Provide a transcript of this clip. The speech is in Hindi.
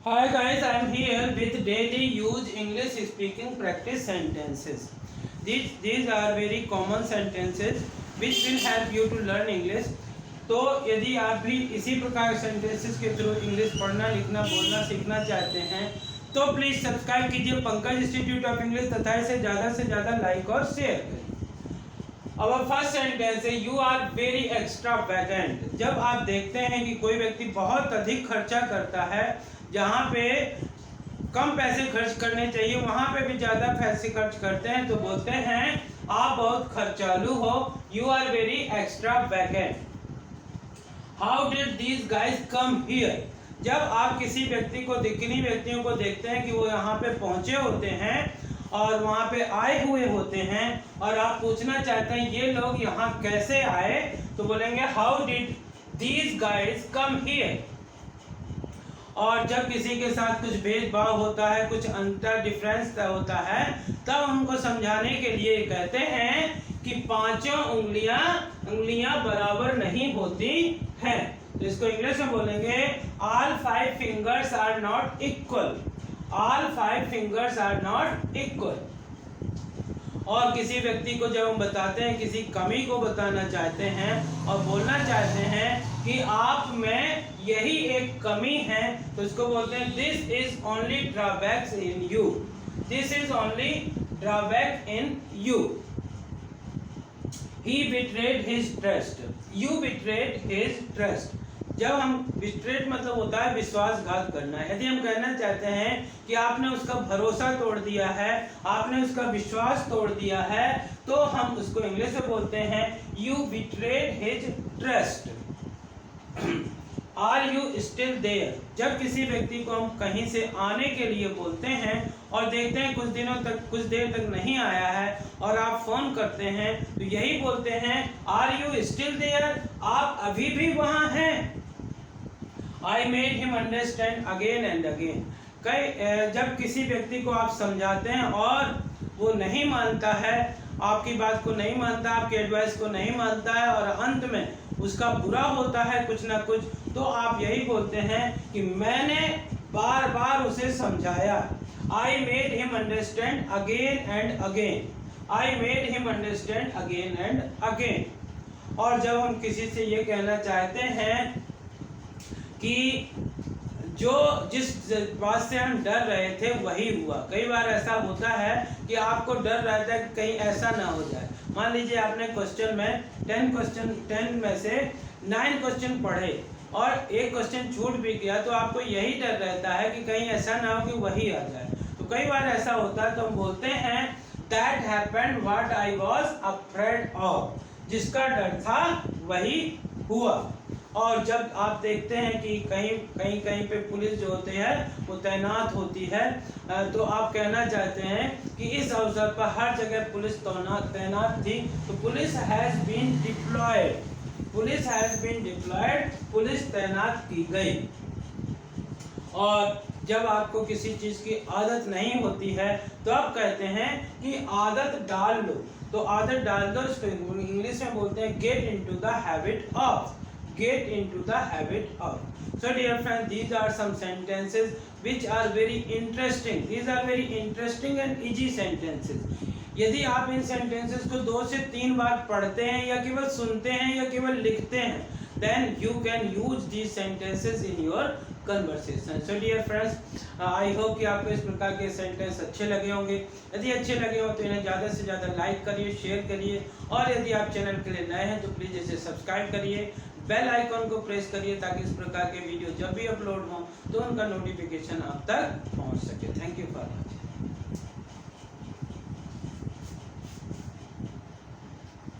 Hi guys, I am here with daily use English speaking practice sentences. These are very common sentences which will help you to learn English. तो यदि आप भी इसी प्रकार सेंटेंसेस के थ्रू इंग्लिश पढ़ना लिखना बोलना सीखना चाहते हैं तो प्लीज़ सब्सक्राइब कीजिए पंकज इंस्टीट्यूट ऑफ इंग्लिश तथा इसे ज़्यादा से ज़्यादा लाइक और शेयर करें। Our first sentence है you are very extravagant। जब आप देखते हैं कि कोई व्यक्ति बहुत अधिक खर्चा करता है, जहाँ पे कम पैसे खर्च करने चाहिए वहाँ पे भी ज़्यादा पैसे खर्च करते हैं, तो बोलते हैं आप बहुत खर्चालू हो। You are very extravagant। How did these guys come here? जब आप किसी व्यक्ति को किन्हीं व्यक्तियों को देखते हैं कि वो यहाँ पे पहुँचे होते हैं और वहाँ पे आए हुए होते हैं और आप पूछना चाहते हैं ये लोग यहाँ कैसे आए, तो बोलेंगे how did these guys come here. और जब किसी के साथ कुछ भेदभाव होता है, कुछ अंतर डिफरेंस होता है, तब हमको समझाने के लिए कहते हैं कि पांचों उंगलियां बराबर नहीं होती हैं। तो इसको इंग्लिश में बोलेंगे all five fingers are not equal। All five fingers are not equal। और किसी व्यक्ति को जब हम बताते हैं, किसी कमी को बताना चाहते हैं और बोलना चाहते हैं कि आप में यही एक कमी है, तो इसको बोलते हैं this is only drawbacks in you. This is only drawback in you. He betrayed his trust। You betrayed his trust। जब हम बिट्रेट मतलब होता है विश्वासघात करना है। यदि हम कहना चाहते हैं कि आपने उसका भरोसा तोड़ दिया है, आपने उसका विश्वास तोड़ दिया है, तो हम उसको इंग्लिश में बोलते हैं you betrayed his trust. Are you still there. जब किसी व्यक्ति को हम कहीं से आने के लिए बोलते हैं और देखते हैं कुछ देर तक नहीं आया है और आप फोन करते हैं, तो यही बोलते हैं आर यू स्टिल देयर, आप अभी भी वहां हैं। I made him understand again and again। जब किसी व्यक्ति को आप समझाते हैं और वो नहीं मानता है, आपकी बात को नहीं मानता, आपके एडवाइस को नहीं मानता है और अंत में उसका बुरा होता है कुछ ना कुछ, तो आप यही बोलते हैं कि मैंने बार बार उसे समझाया। I made him understand again and again। I made him understand again and again। और जब हम किसी से ये कहना चाहते हैं कि जिस बात से हम डर रहे थे वही हुआ। कई बार ऐसा होता है कि आपको डर रहता है कि कहीं ऐसा ना हो जाए। मान लीजिए आपने क्वेश्चन में 10 में से 9 क्वेश्चन पढ़े और एक क्वेश्चन छूट भी गया, तो आपको यही डर रहता है कि कहीं ऐसा ना हो कि वही आ जाए। तो कई बार ऐसा होता है, तो हम बोलते हैं that happened what I was afraid of. जिसका डर था वही हुआ। और जब आप देखते हैं कि कहीं पे पुलिस जो होते हैं वो तैनात होती है, तो आप कहना चाहते हैं कि इस अवसर पर हर जगह पुलिस तैनात थी, तो police has been deployed. Police has been deployed, police तैनात की गई। और जब आपको किसी चीज़ की आदत नहीं होती है तो आप कहते हैं कि आदत डाल लो। तो आदत डाल दो, इसको इंग्लिश में बोलते हैं get into the habit of. Get into the habit of। So dear friends, these are some sentences which are very interesting। These are very interesting and easy sentences। यदि आप इन sentences को 2 से 3 बार पढ़ते हैं या केवल सुनते हैं या केवल लिखते हैं, then you can use these sentences in your conversation। So dear friends, I hope कि आपको इस प्रकार के सेंटेंस अच्छे लगे होंगे। यदि अच्छे लगे हो तो इन्हें ज़्यादा से ज़्यादा लाइक करिए, शेयर करिए, और यदि आप चैनल के लिए नए हैं तो प्लीज़ इसे सब्सक्राइब करिए, बेल आइकॉन को प्रेस करिए ताकि इस प्रकार के वीडियो जब भी अपलोड हों तो उनका नोटिफिकेशन आप तक पहुंच सके।